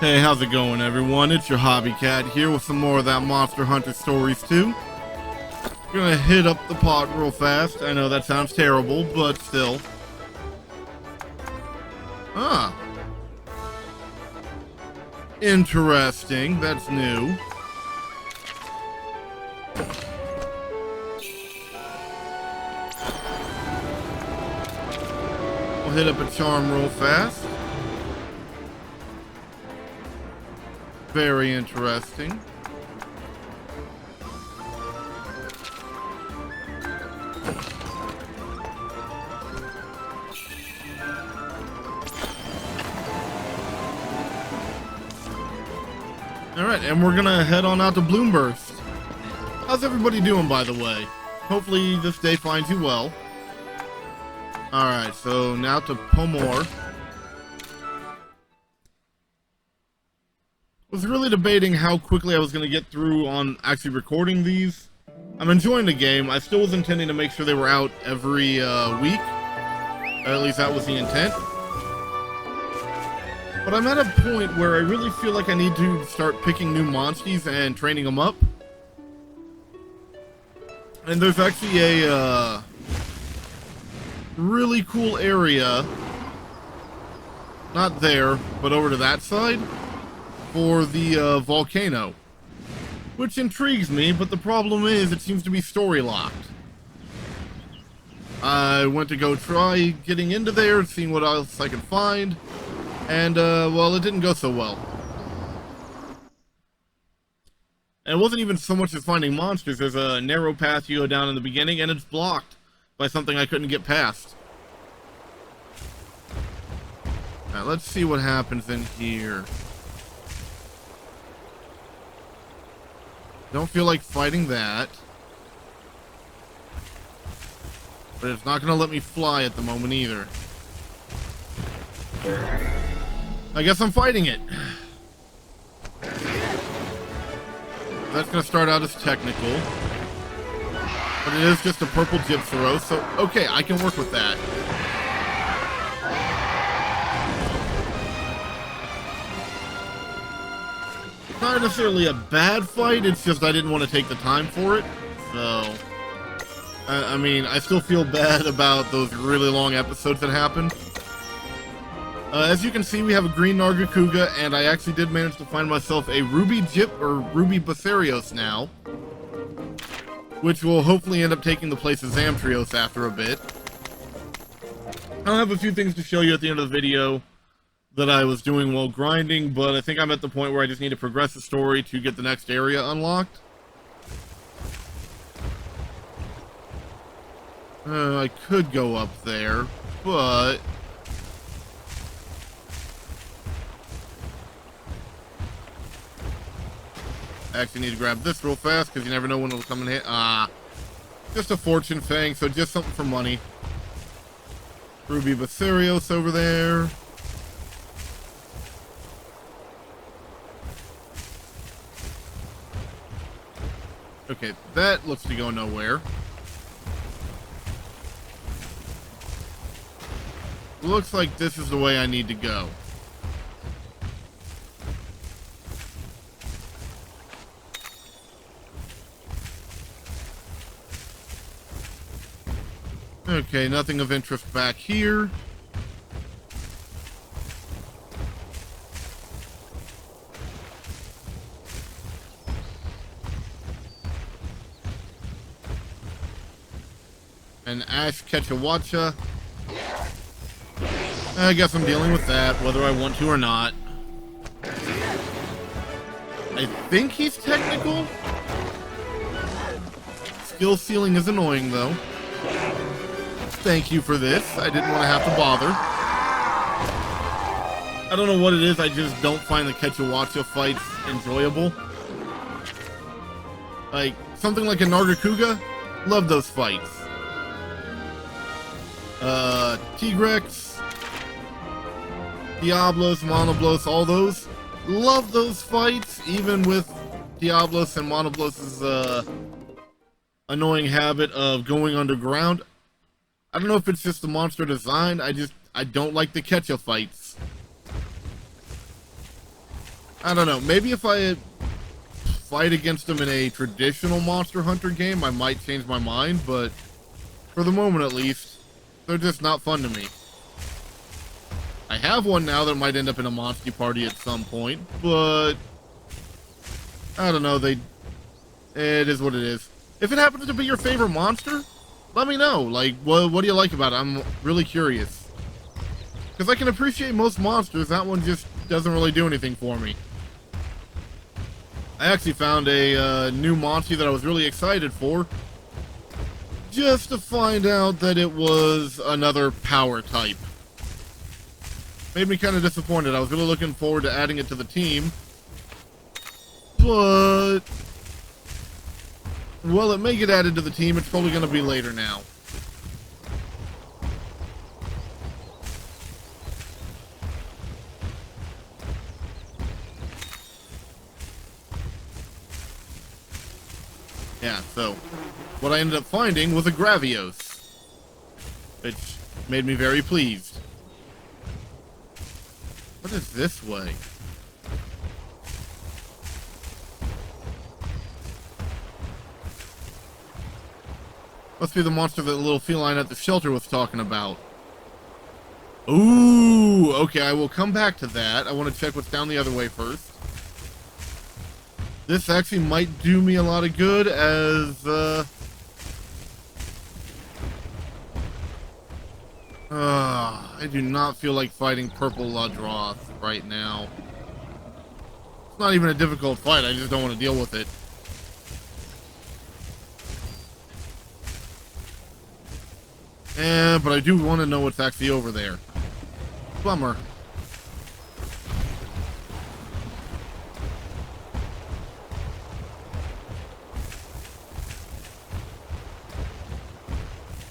Hey, how's it going, everyone? It's your Hobby Cat here with some more of that Monster Hunter Stories 2. Gonna hit up the pot real fast. I know that sounds terrible, but still. Ah. Interesting. That's new. We'll hit up a charm real fast. Very interesting. Alright, and we're gonna head on out to Bloomburst. How's everybody doing, by the way? Hopefully this day finds you well. Alright, so now to Pomor. Was really debating how quickly I was going to get through on actually recording these. I'm enjoying the game. I still was intending to make sure they were out every week. At least that was the intent. But I'm at a point where I really feel like I need to start picking new monsties and training them up. And there's actually a really cool area. Not there, but over to that side. For the volcano, which intrigues me, but the problem is it seems to be story locked. I went to go try getting into there, seeing what else I could find, and well, it didn't go so well. And it wasn't even so much as finding monsters. There's a narrow path you go down in the beginning, and it's blocked by something I couldn't get past. Now let's see what happens in here. Don't feel like fighting that. But it's not going to let me fly at the moment either. I guess I'm fighting it. That's going to start out as technical. But it is just a purple Gypsaro, so okay, I can work with that. Not necessarily a bad fight, it's just I didn't want to take the time for it, so... I mean, I still feel bad about those really long episodes that happened. As you can see, we have a green Nargacuga, and I actually did manage to find myself a Ruby Ruby Basarios now. Which will hopefully end up taking the place of Zamtrios after a bit. I'll have a few things to show you at the end of the video that I was doing while grinding, but I think I'm at the point where I just need to progress the story to get the next area unlocked. I could go up there, but... I actually need to grab this real fast, because you never know when it'll come and hit. Just a fortune fang, so just something for money. Ruby Basarios over there. Okay, that looks to go nowhere. Looks like this is the way I need to go. Okay, nothing of interest back here. And Ash Ketchawacha. I guess I'm dealing with that, whether I want to or not. I think he's technical. Skill ceiling is annoying, though. Thank you for this. I didn't want to have to bother. I don't know what it is, I just don't find the Ketchawacha fights enjoyable. Like, something like a Nargacuga, love those fights. Tigrex, Diablos, Monoblos, all those. Love those fights, even with Diablos and Monoblos' annoying habit of going underground. I don't know if it's just the monster design, I don't like the Ketcha fights. I don't know. Maybe if I fight against them in a traditional Monster Hunter game, I might change my mind, but for the moment at least, they're just not fun to me. I have one now that might end up in a Monster Party at some point, but I don't know, it is what it is. If it happens to be your favorite monster, let me know. Like, what do you like about it? I'm really curious. Because I can appreciate most monsters, that one just doesn't really do anything for me. I actually found a new monster that I was really excited for, just to find out that it was another power type. Made me kind of disappointed. I was really looking forward to adding it to the team, but well, it may get added to the team. It's probably going to be later now. Yeah, so what I ended up finding was a Gravios, which made me very pleased. What is this way? Must be the monster that the little feline at the shelter was talking about. Ooh, okay, I will come back to that. I want to check what's down the other way first. This actually might do me a lot of good as, I do not feel like fighting Purple Ludroth right now. It's not even a difficult fight, I just don't want to deal with it. But I do want to know what's actually over there. Bummer.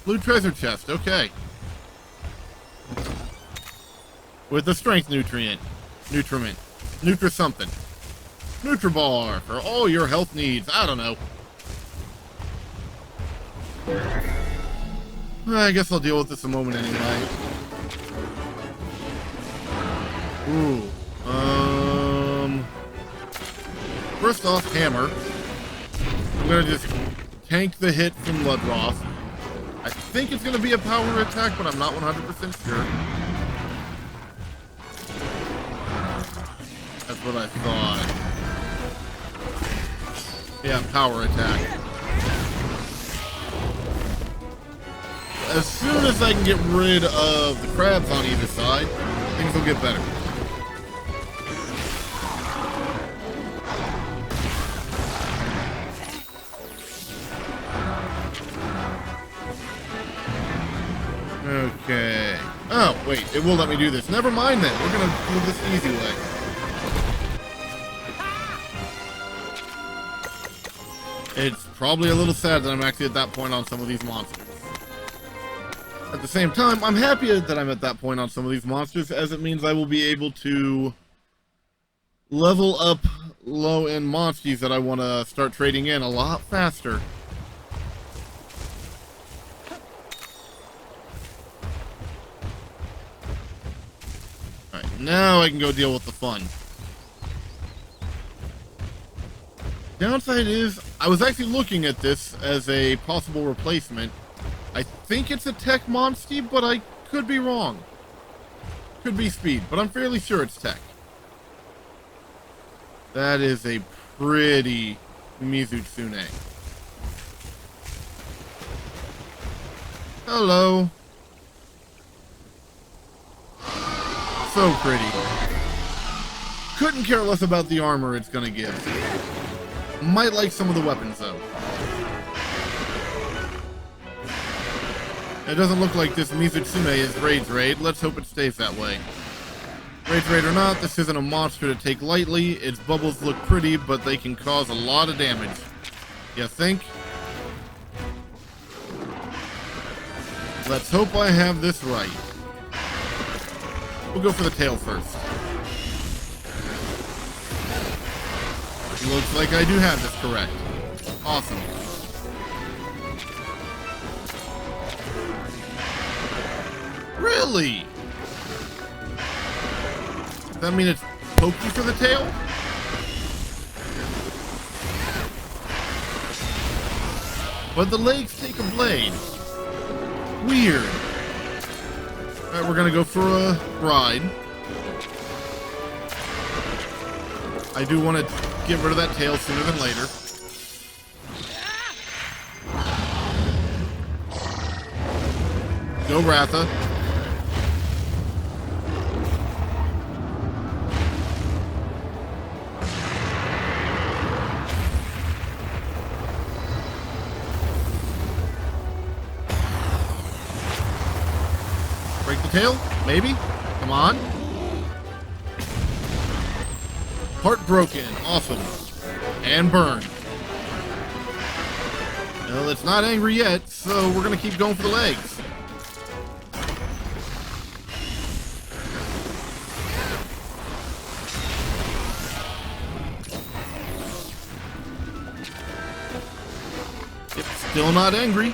Blue treasure chest, okay. With the strength nutriment. Nutri-something. Nutribar for all your health needs. I don't know. I guess I'll deal with this a moment anyway. Ooh. First off, hammer. I'm gonna just tank the hit from Ludroth. I think it's gonna be a power attack, but I'm not 100% sure. That's what I thought. Yeah, power attack. As soon as I can get rid of the crabs on either side, things will get better. Okay. Oh, wait, it will let me do this. Never mind then. We're gonna do this the easy way. It's probably a little sad that I'm actually at that point on some of these monsters. At the same time, I'm happy that I'm at that point on some of these monsters, as it means I will be able to level up low-end monsters that I want to start trading in a lot faster. Alright, now I can go deal with the fun. Downside is, I was actually looking at this as a possible replacement. I think it's a tech monster, but I could be wrong. Could be speed, but I'm fairly sure it's tech. That is a pretty Mizutsune. Hello. So pretty. Couldn't care less about the armor it's gonna give. Might like some of the weapons though. It doesn't look like this Mizutsune is Raid's Raid. Let's hope it stays that way. Raid's Raid or not, this isn't a monster to take lightly. Its bubbles look pretty, but they can cause a lot of damage. You think? Let's hope I have this right. We'll go for the tail first. Looks like I do have this correct. Awesome. Really? Does that mean it's pokey for the tail? but the legs take a blade. Weird. Alright, we're gonna go for a ride. I do want to get rid of that tail sooner than later. Go, Ratha. Break the tail? Maybe? Come on. Heart broken. Awesome. And burned. Well, it's not angry yet, so we're going to keep going for the legs. Yep, still not angry.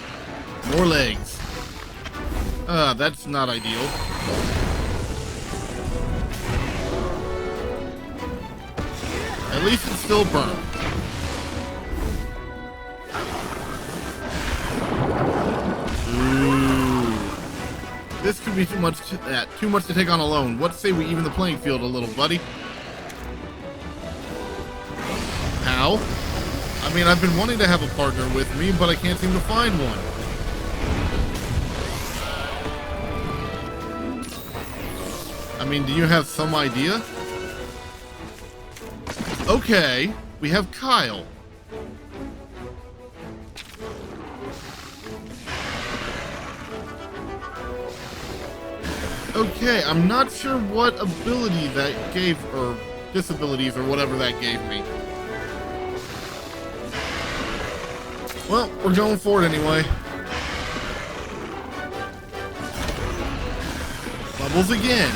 More legs. That's not ideal. At least it's still burned. Ooh. This could be too much to take on alone. What say we even the playing field a little, buddy? How? I mean, I've been wanting to have a partner with me, but I can't seem to find one. I mean, do you have some idea? Okay, we have Kyle. Okay, I'm not sure what ability that gave, or disabilities, or whatever that gave me. Well, we're going for it anyway. Bubbles again.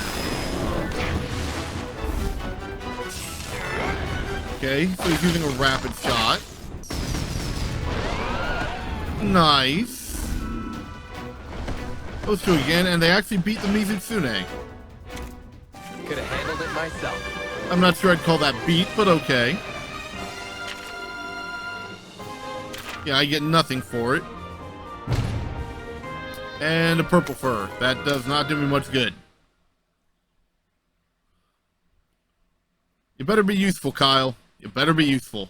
Okay, so he's using a rapid shot. Nice. Those two again, and they actually beat the Mizutsune. Could have handled it myself. I'm not sure I'd call that beat, but okay. Yeah, I get nothing for it. And a purple fur. That does not do me much good. You better be useful, Kyle. You better be useful.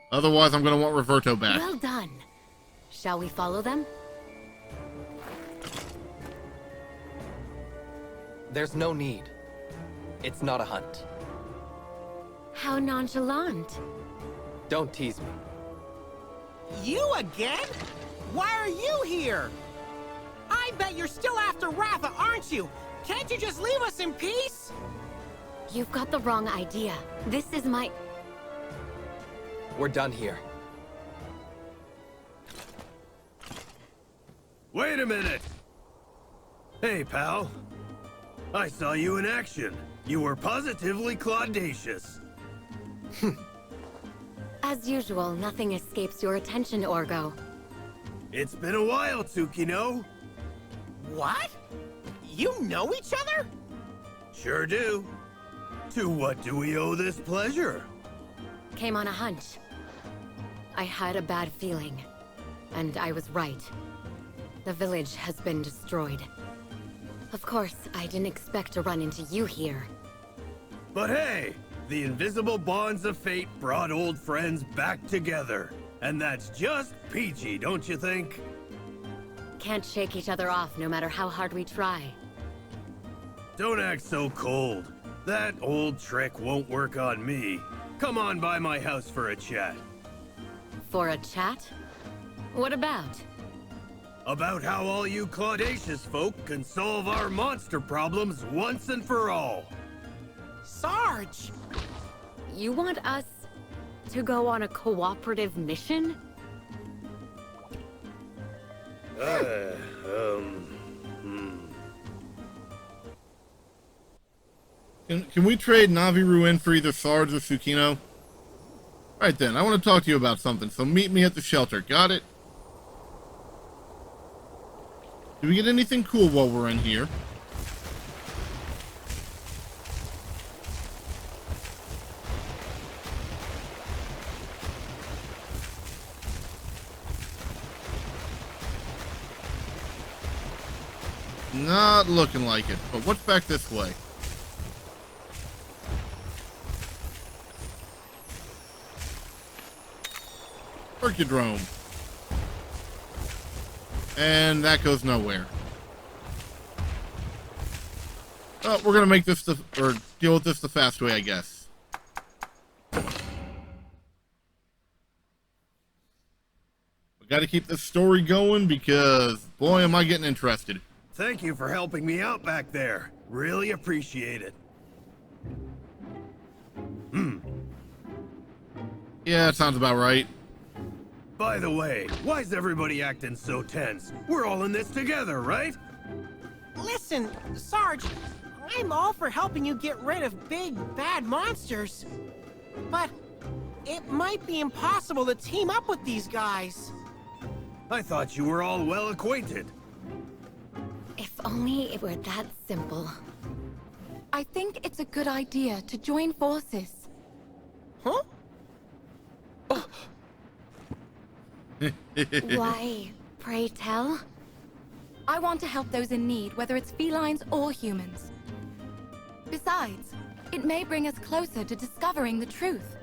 Otherwise, I'm going to want Roberto back. Well done. Shall we follow them? There's no need. It's not a hunt. How nonchalant. Don't tease me. You again? Why are you here? I bet you're still after Ratha, aren't you? Can't you just leave us in peace? You've got the wrong idea. This is my... We're done here. Wait a minute! Hey, pal. I saw you in action. You were positively claudacious. As usual, nothing escapes your attention, Orgo. It's been a while, Tsukino. What? You know each other? Sure do. To what do we owe this pleasure? Came on a hunch. I had a bad feeling. And I was right. The village has been destroyed. Of course, I didn't expect to run into you here. But hey, the invisible bonds of fate brought old friends back together. And that's just peachy, don't you think? Can't shake each other off no matter how hard we try. Don't act so cold. That old trick won't work on me. Come on by my house for a chat. For a chat? What about? About how all you claudacious folk can solve our monster problems once and for all. Sarge! You want us to go on a cooperative mission? Can we trade Naviru in for either Sarge or Tsukino? Right then, I want to talk to you about something, so meet me at the shelter. Got it? Do we get anything cool while we're in here? Not looking like it. But what's back this way? Hercudrome. And that goes nowhere. Oh, we're gonna make this or deal with this the fast way, I guess. We gotta keep this story going because, boy, am I getting interested. Thank you for helping me out back there. Really appreciate it. Yeah, that sounds about right. By the way, why's everybody acting so tense? We're all in this together, right? Listen, Sarge, I'm all for helping you get rid of big, bad monsters. But it might be impossible to team up with these guys. I thought you were all well acquainted. If only it were that simple. I think it's a good idea to join forces. Huh? Why, pray tell? I want to help those in need, whether it's felines or humans. Besides, it may bring us closer to discovering the truth.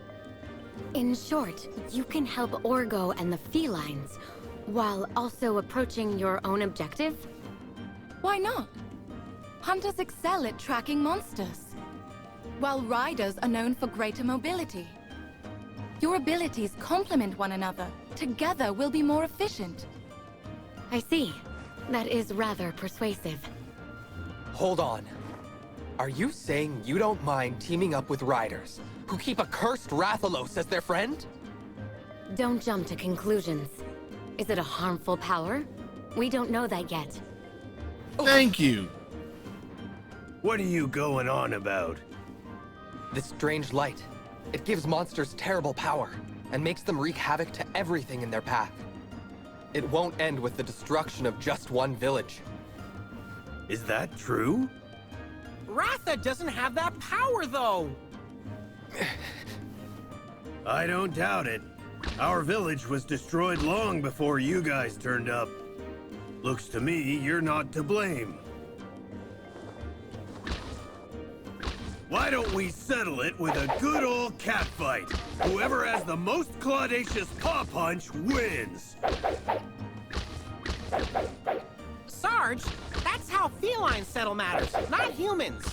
In short, you can help Orgo and the felines, while also approaching your own objective? Why not? Hunters excel at tracking monsters, while riders are known for greater mobility. Your abilities complement one another. Together, we'll be more efficient. I see. That is rather persuasive. Hold on. Are you saying you don't mind teaming up with riders who keep a cursed Rathalos as their friend? Don't jump to conclusions. Is it a harmful power? We don't know that yet. Thank you. What are you going on about? This strange light. It gives monsters terrible power and makes them wreak havoc to everything in their path. It won't end with the destruction of just one village. Is that true? Ratha doesn't have that power, though. I don't doubt it. Our village was destroyed long before you guys turned up. Looks to me you're not to blame. Why don't we settle it with a good old cat fight? Whoever has the most claudacious paw punch wins. Sarge, that's how felines settle matters, not humans.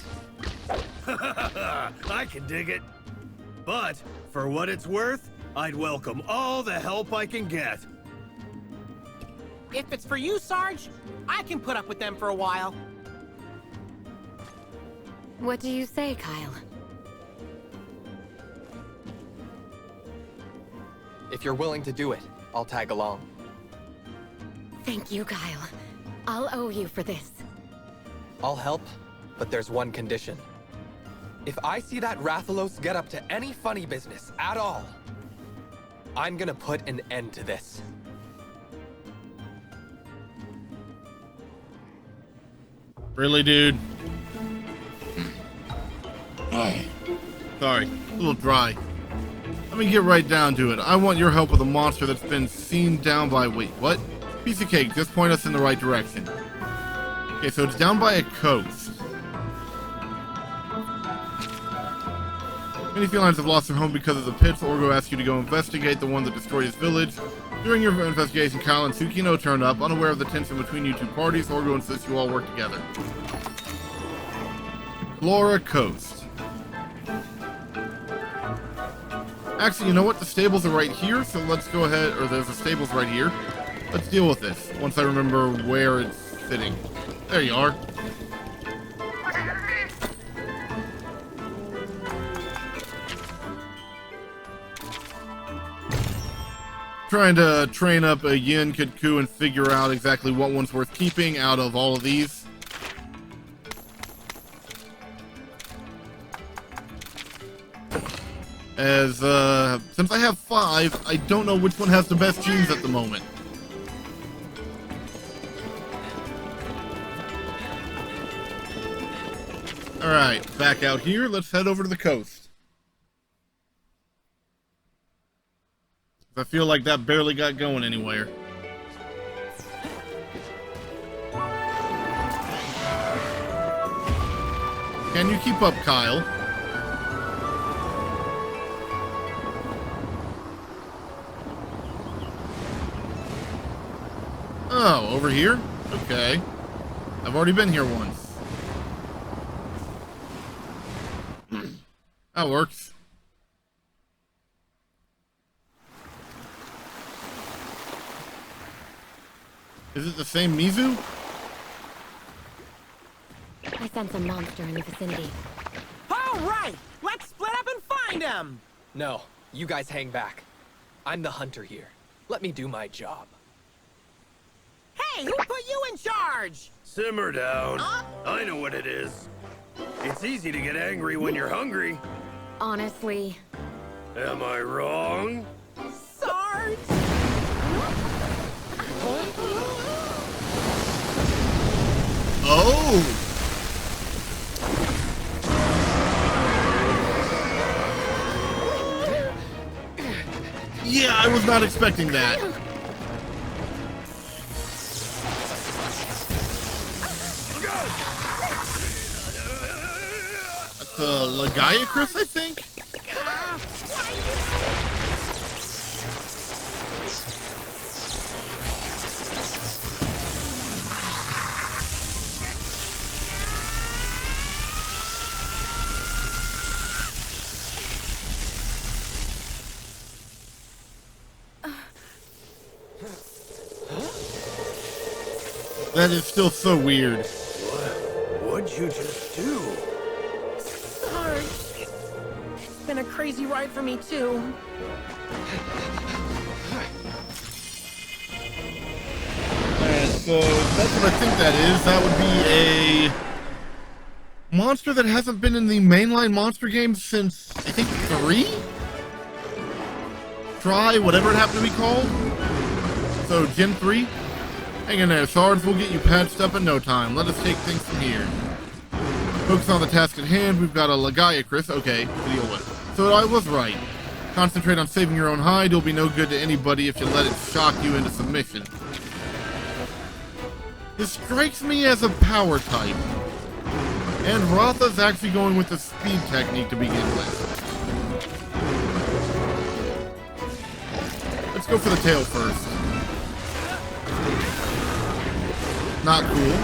I can dig it. But, for what it's worth, I'd welcome all the help I can get. If it's for you, Sarge, I can put up with them for a while. What do you say, Kyle? If you're willing to do it, I'll tag along. Thank you, Kyle. I'll owe you for this. I'll help, but there's one condition. If I see that Rathalos get up to any funny business at all, I'm gonna put an end to this. Really, dude? Sorry, a little dry. Let me get right down to it. I want your help with a monster that's been seen down by... Wait, what? Piece of cake, just point us in the right direction. Okay, so it's down by a coast. Many felines have lost their home because of the pits. Orgo asks you to go investigate the one that destroyed his village. During your investigation, Kyle and Tsukino turn up. Unaware of the tension between you two parties, Orgo insists you all work together. Flora Coast. Actually, you know what? The stables are right here, so let's go ahead, or there's the stables right here. Let's deal with this, once I remember where it's sitting. There you are. Trying to train up a Yin Kidku and figure out exactly what one's worth keeping out of all of these. As, since I have 5, I don't know which one has the best genes at the moment. Alright, back out here, let's head over to the coast. I feel like that barely got going anywhere. Can you keep up, Kyle? Oh, over here? Okay. I've already been here once. That works. Is it the same Mizu? I sense a monster in the vicinity. All right, let's split up and find him. No, you guys hang back. I'm the hunter here. Let me do my job. Hey, who put you in charge? Simmer down. I know what it is. It's easy to get angry when you're hungry. Honestly, Am I wrong? Sarge. Oh! Yeah, I was not expecting that. That's Lagiacrus, I think? That is still so weird. What'd you just do? Sarge. It's been a crazy ride for me, too. And so that's what I think that is. That would be a monster that hasn't been in the mainline monster games since, I think, 3? Try, whatever it happened to be called. So, Gen 3. Hang in there, Sarge. We'll get you patched up in no time. Let us take things from here. Focus on the task at hand. We've got a Lagiacrus. Okay, to deal with. So I was right. Concentrate on saving your own hide. You'll be no good to anybody if you let it shock you into submission. This strikes me as a power type. And Rotha's actually going with the speed technique to begin with. Let's go for the tail first. Not cool.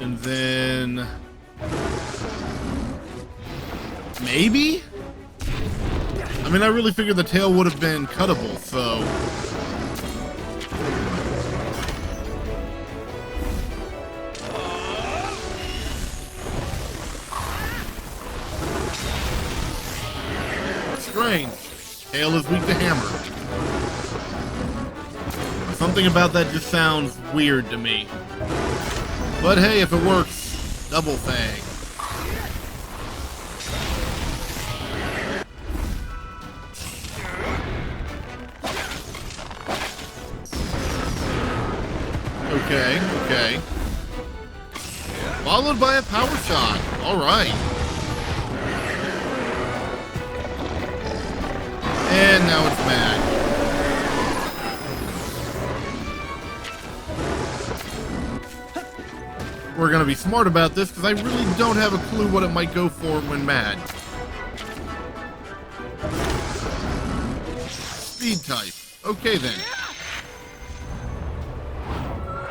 And then maybe? I mean, I really figured the tail would have been cuttable, so. Strange. Tail is weak to hammer. Something about that just sounds weird to me. But hey, if it works, double fang. Okay, okay. Followed by a power shot. All right. And now it's mad. We're gonna be smart about this because I really don't have a clue what it might go for when mad. Speed type. Okay then.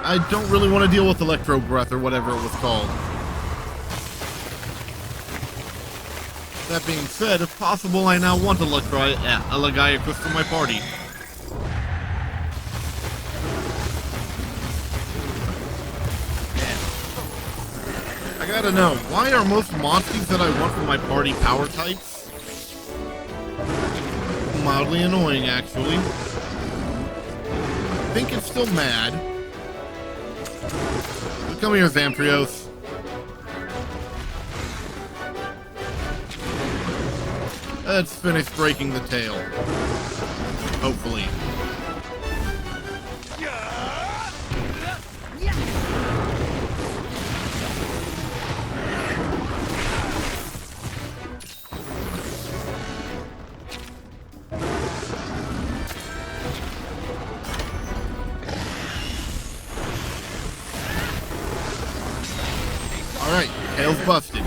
I don't really want to deal with Electro Breath or whatever it was called. That being said, if possible, I now want a Lagiacrus for my party. I gotta know, why are most monsters that I want for my party power types? Mildly annoying, actually. I think it's still mad. Come here, Zamtrios. Let's finish breaking the tail. hopefully. Alright, tail's busted.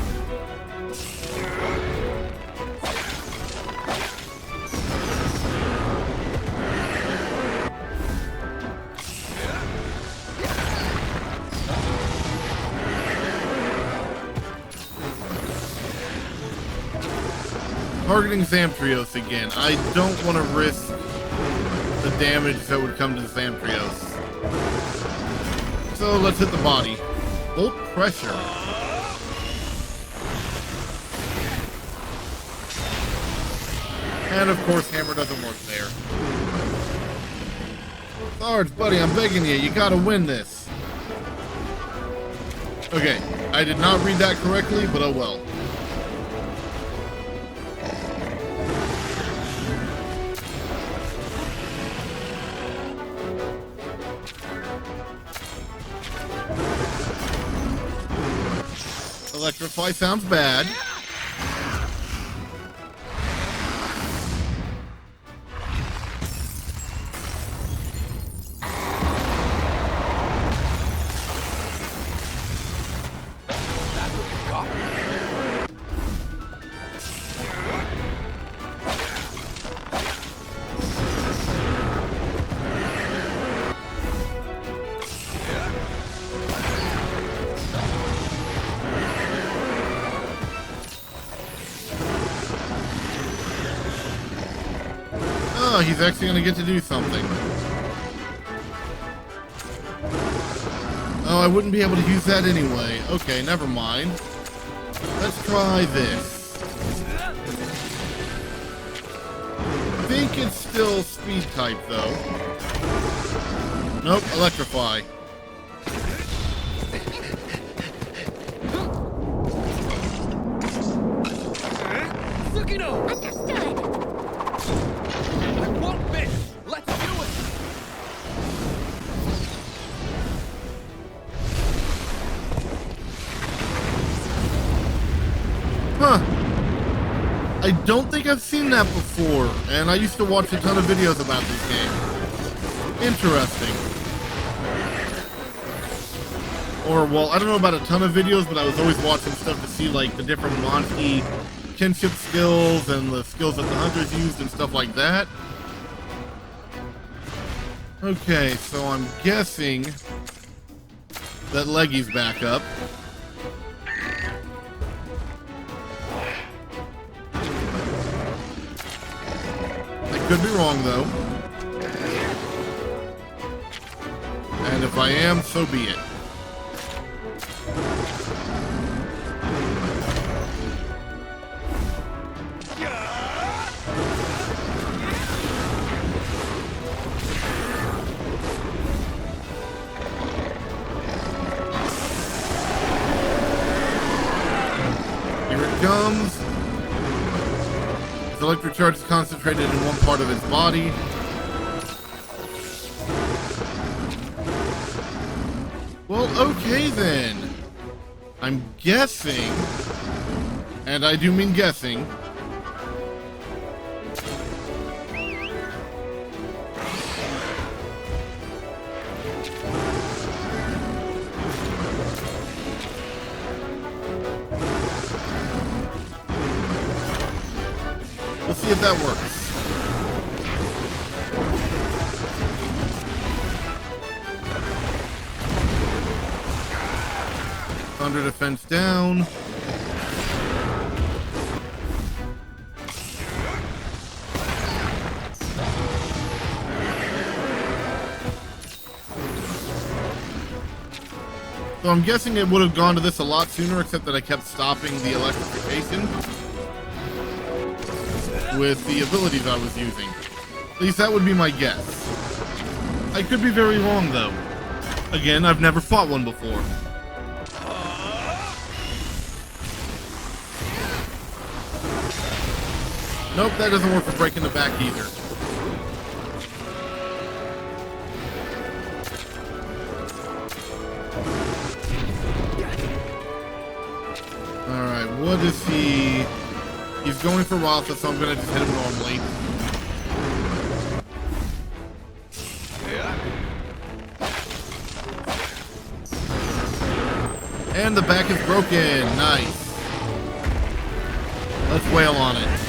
Targeting Zamtrios again. I don't want to risk the damage that would come to Zamtrios. So let's hit the body. Bolt pressure. And of course, hammer doesn't work there. Sarge, buddy, I'm begging you. You gotta win this. Okay, I did not read that correctly, but oh well. Electrify sounds bad. Oh, he's actually going to get to do something. Oh, I wouldn't be able to use that anyway. Okay, never mind. Let's try this. I think it's still speed type, though. Nope, electrify. Understood. I won't miss. Let's do it. Huh. I don't think I've seen that before, and I used to watch a ton of videos about this game. Interesting. Or, well, I don't know about a ton of videos, but I was always watching stuff to see, like, the different Monty kinship skills and the skills that the hunters used and stuff like that. Okay, so I'm guessing that Leggy's back up. I could be wrong, though. And if I am, so be it. Comes. His electric charge is concentrated in one part of his body. Well, okay then. I'm guessing, and I do mean guessing, we'll see if that works. Thunder defense down. So I'm guessing it would have gone to this a lot sooner, except that I kept stopping the electrification with the abilities I was using. At least that would be my guess. I could be very wrong, though. Again, I've never fought one before. Nope, that doesn't work for breaking the back either. What is he? He's going for Rafa, so I'm gonna just hit him normally. And the back is broken. Nice. Let's wail on it.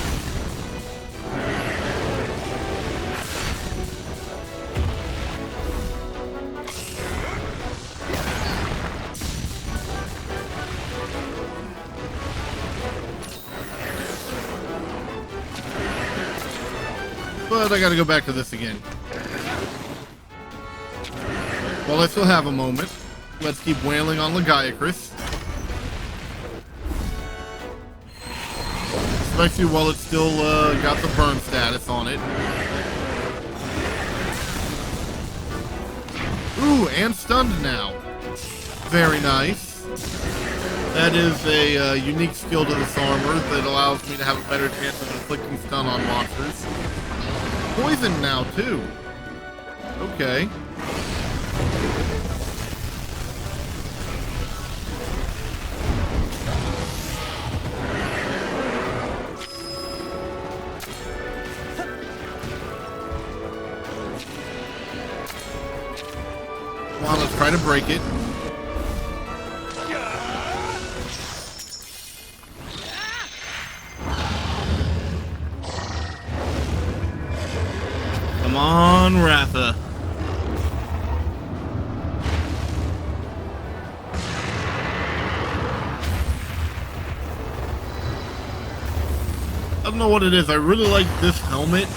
But I gotta go back to this again. Well, I still have a moment. Let's keep wailing on Legiacris. Especially while it's still got the burn status on it. Ooh, and stunned now. Very nice. That is a unique skill to this armor that allows me to have a better chance of inflicting stun on monsters. Poison now, too. Okay. Come on, let's try to break it. Come on, Ratha. I don't know what it is. I really like this helmet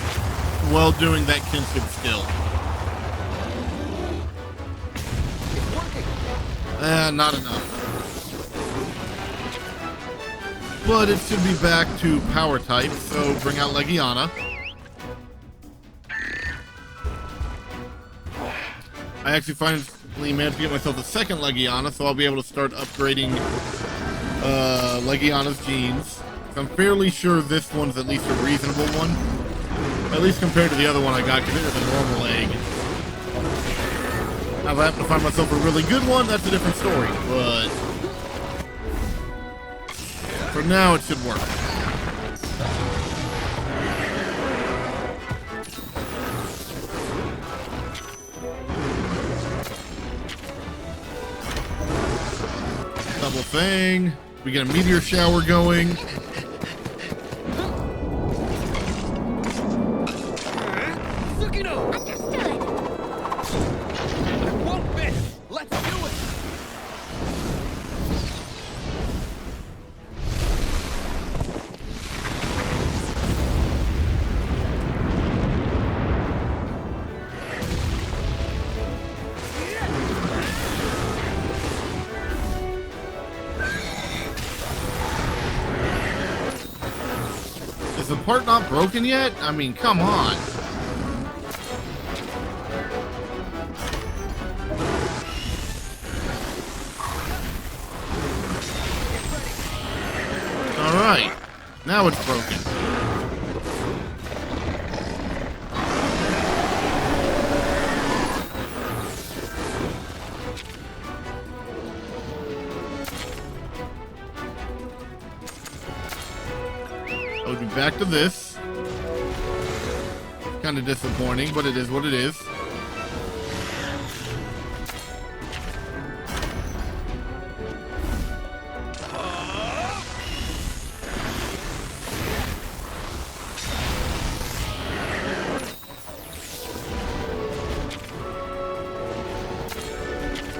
while doing that kinship skill. Not enough. But it should be back to power type, so bring out Legiana. I actually finally managed to get myself a second Legiana, so I'll be able to start upgrading Legiana's genes. I'm fairly sure this one's at least a reasonable one. At least compared to the other one I got, because it was a normal egg. Now, if I happen to find myself a really good one, that's a different story, but for now, it should work. Double thing. We get a meteor shower going. Is the part not broken yet? I mean, come on. Alright. Now it's broken. I would be back to this. Kind of disappointing, but it is what it is.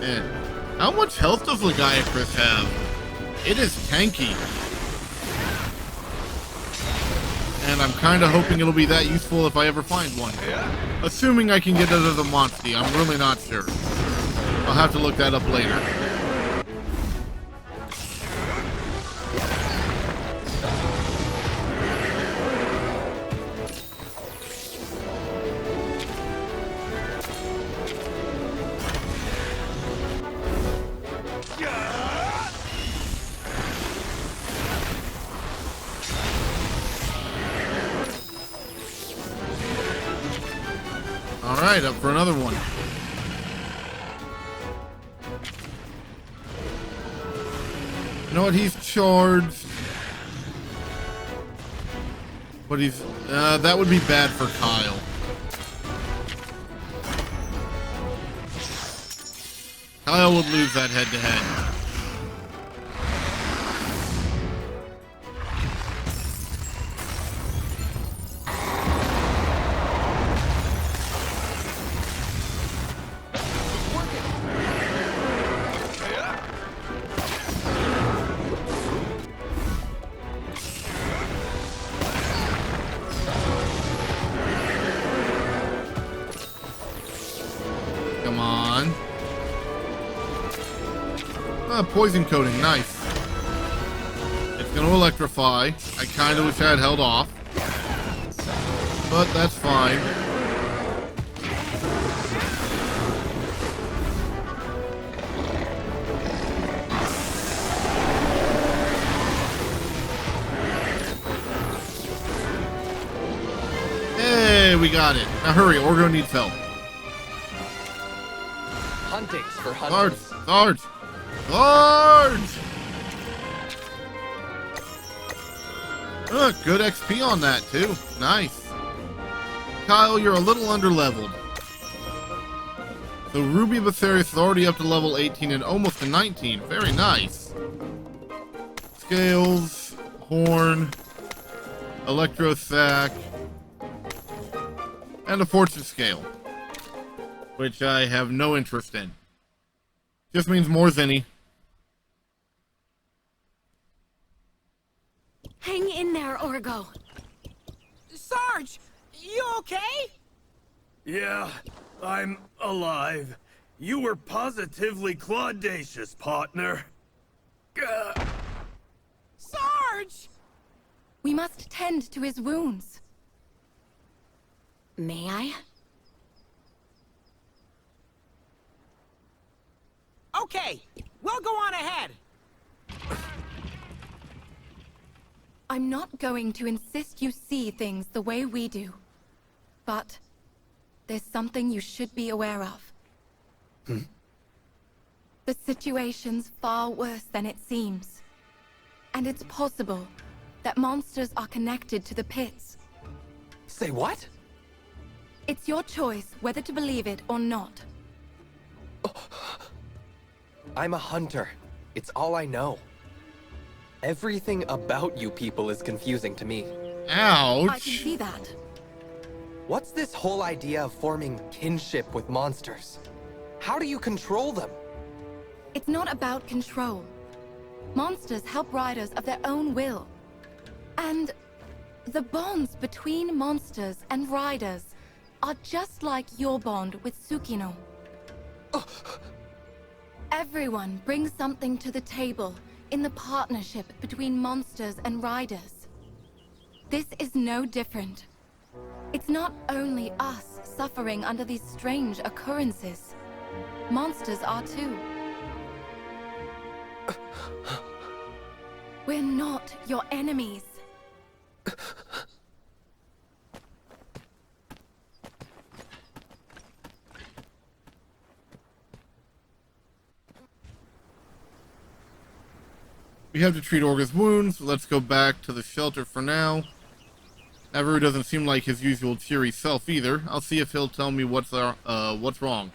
And how much health does Legiacris have? It is tanky. And I'm kind of hoping it'll be that useful if I ever find one. Assuming I can get it out of the Monty, I'm really not sure. I'll have to look that up later. Alright, up for another one. You know what? He's charged. But he's, that would be bad for Kyle. Kyle would lose that head-to-head. Come on. Ah, poison coating, nice. It's gonna electrify. I kinda wish I had held off. But that's fine. Hey, we got it. Now hurry, Orgo needs help. Huntings for Sarge! hunters. Sarge! Sarge! Good XP on that, too. Nice. Kyle, you're a little underleveled. So Ruby Basarius is already up to level 18 and almost to 19. Very nice. Scales, Horn, Electro Sac, and a Fortune Scale, which I have no interest in. Just means more Zenny. Hang in there, Orgo. Sarge, you okay? Yeah, I'm alive. You were positively claudacious, partner. Sarge! We must tend to his wounds. May I? Okay, we'll go on ahead. I'm not going to insist you see things the way we do. But there's something you should be aware of. The situation's far worse than it seems. And it's possible that monsters are connected to the pits. Say what? It's your choice whether to believe it or not. I'm a hunter. It's all I know. Everything about you people is confusing to me. I can Ouch. see that. What's this whole idea of forming kinship with monsters? How do you control them? It's not about control. Monsters help riders of their own will. And the bonds between monsters and riders are just like your bond with Tsukino. Everyone brings something to the table in the partnership between monsters and riders. This is no different. It's not only us suffering under these strange occurrences. Monsters are too. We're not your enemies. We have to treat Orga's wounds. Let's go back to the shelter for now. Navarro doesn't seem like his usual cheery self either. I'll see if he'll tell me what's wrong.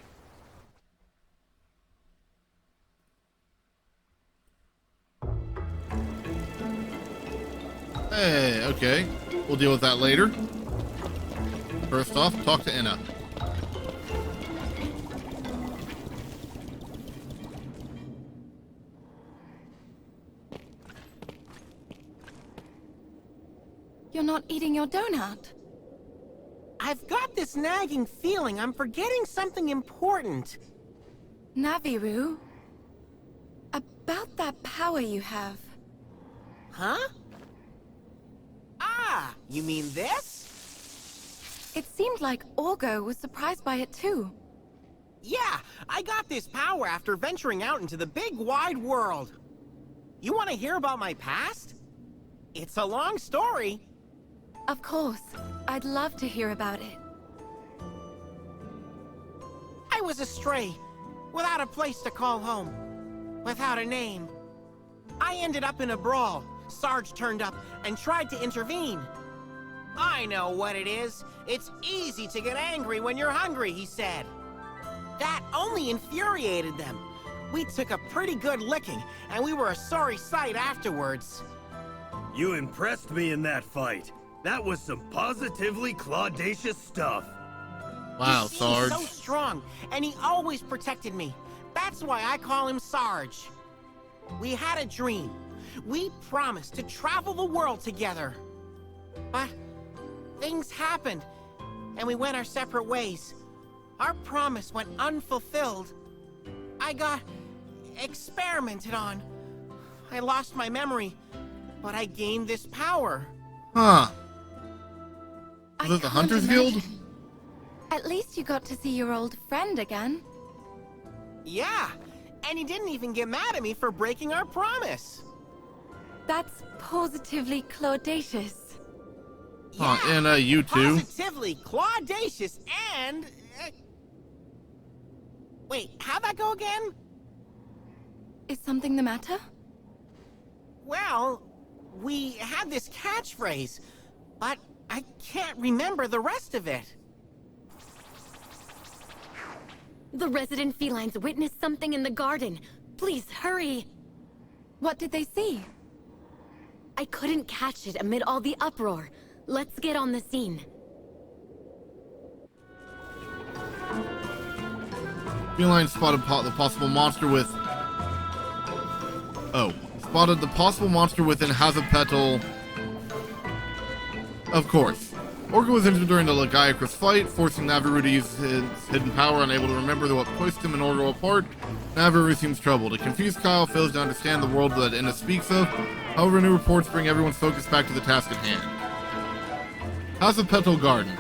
Hey, okay. We'll deal with that later. First off, talk to Inna. You're not eating your donut. I've got this nagging feeling I'm forgetting something important. Naviru, about that power you have. Huh? Ah, you mean this? It seemed like Orgo was surprised by it too. Yeah, I got this power after venturing out into the big wide world. You want to hear about my past? It's a long story. Of course, I'd love to hear about it. I was a stray, without a place to call home, without a name. I ended up in a brawl. Sarge turned up and tried to intervene. I know what it is. It's easy to get angry when you're hungry, he said. That only infuriated them. We took a pretty good licking, and we were a sorry sight afterwards. You impressed me in that fight. That was some positively claudacious stuff. Wow, He seemed Sarge. so strong, and he always protected me. That's why I call him Sarge. We had a dream. We promised to travel the world together. But things happened, and we went our separate ways. Our promise went unfulfilled. I got experimented on. I lost my memory, but I gained this power. Huh. I Was it the can't Hunters Guild? imagine. At least you got to see your old friend again. Yeah, and he didn't even get mad at me for breaking our promise. That's positively claudacious. Huh, and you too? Positively claudacious and... Wait, how'd that go again? Is something the matter? Well, we had this catchphrase, but I can't remember the rest of it. The resident felines witnessed something in the garden. Please, hurry. What did they see? I couldn't catch it amid all the uproar. Let's get on the scene. Feline spotted the possible monster with... Oh. Spotted the possible monster within Hazapetal. Of course. Orca was injured during the Lagiacrus fight, forcing Naviru to use his hidden power, unable to remember what pushed him and Orca apart. Naviru seems troubled. A confused Kyle fails to understand the world that Inna speaks of. However, new reports bring everyone's focus back to the task at hand. Hazapetal Garden.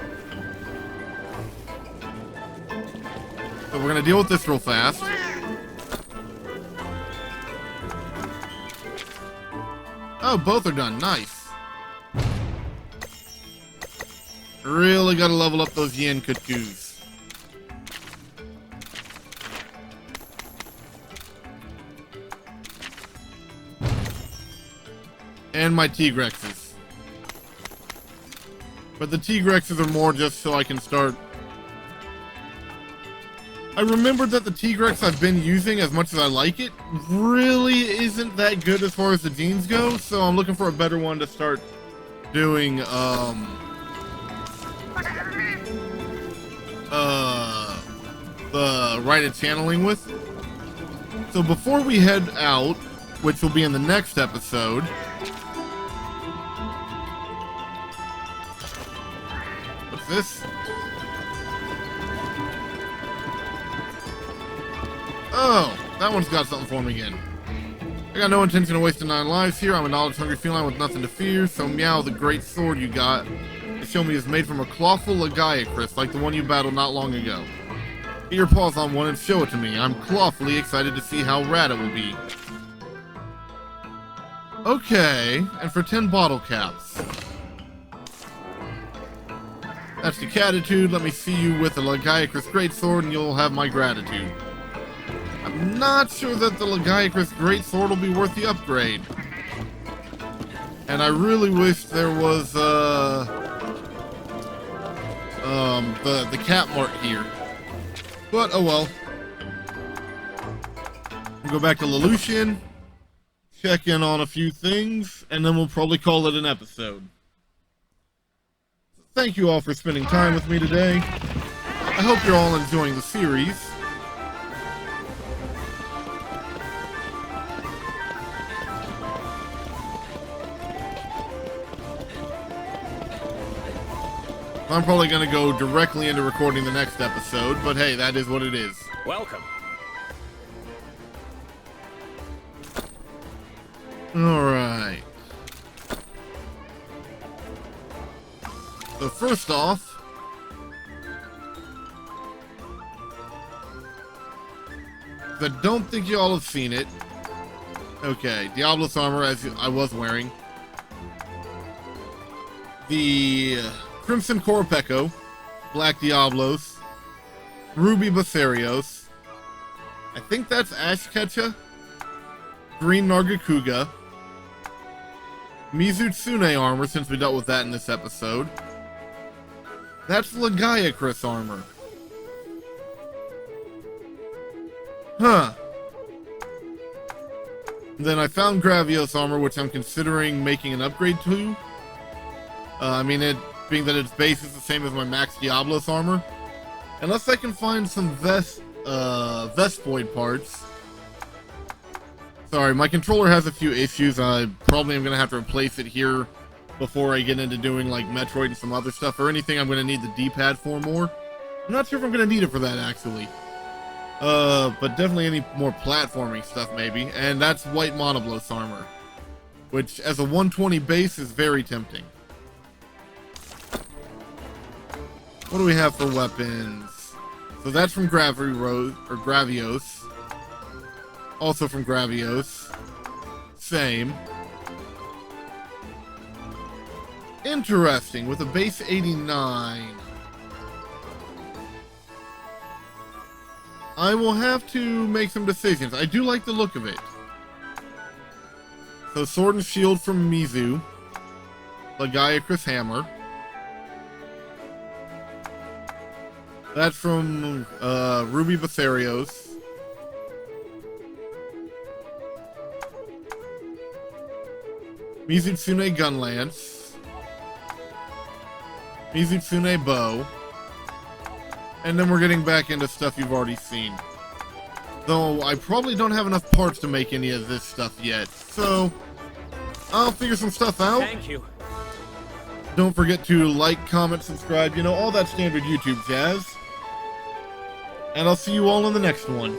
So we're gonna deal with this real fast. Oh, both are done. Nice. Really gotta level up those yin cuckoos. And my Tigrexes. But the Tigrexes are more just so I can start... I remembered that the Tigrex I've been using, as much as I like it, really isn't that good as far as the genes go, so I'm looking for a better one to start doing, the righted channeling with. So before we head out, which will be in the next episode, what's this? Oh, that one's got something for me again. I got no intention of wasting 9 lives here. I'm a knowledge-hungry feline with nothing to fear, so meow, the great sword you got to show me is made from a clawful Lagiacrus, like the one you battled not long ago. Get your paws on one and show it to me. I'm clawfully excited to see how rad it will be. Okay, and for 10 bottle caps. That's the catitude. Let me see you with the Lagiacrus greatsword and you'll have my gratitude. I'm not sure that the Lagiacrus greatsword will be worth the upgrade. And I really wish there was the cap mark here. But oh well. We'll go back to Lelouchian, check in on a few things, and then we'll probably call it an episode. Thank you all for spending time with me today. I hope you're all enjoying the series. I'm probably going to go directly into recording the next episode, but hey, that is what it is. Welcome. Alright. So first off, I don't think you all have seen it. Okay, Diablos armor as I was wearing. The Crimson Corpeko, Black Diablos, Ruby Basarios, I think that's Ashketcha, Green Nargacuga, Mizutsune armor, since we dealt with that in this episode. That's Lagiacrus armor. Huh. Then I found Gravios armor, which I'm considering making an upgrade to. I mean, it being that its base is the same as my Max Diablos armor. Unless I can find some Vespoid parts. Sorry, my controller has a few issues. I probably am going to have to replace it here before I get into doing like Metroid and some other stuff, or anything I'm going to need the D-pad for more. I'm not sure if I'm going to need it for that, actually. But definitely any more platforming stuff, maybe. And that's White Monoblos armor, which as a 120 base is very tempting. What do we have for weapons? So that's from Gravios. Also from Gravios. Same. Interesting, with a base 89. I will have to make some decisions. I do like the look of it. So Sword and Shield from Mizu. Lagiacrus Hammer. That's from Ruby Basarios. Mizutsune Gunlance. Mizutsune Bow. And then we're getting back into stuff you've already seen. Though I probably don't have enough parts to make any of this stuff yet. So I'll figure some stuff out. Thank you. Don't forget to like, comment, subscribe, you know, all that standard YouTube jazz. And I'll see you all in the next one.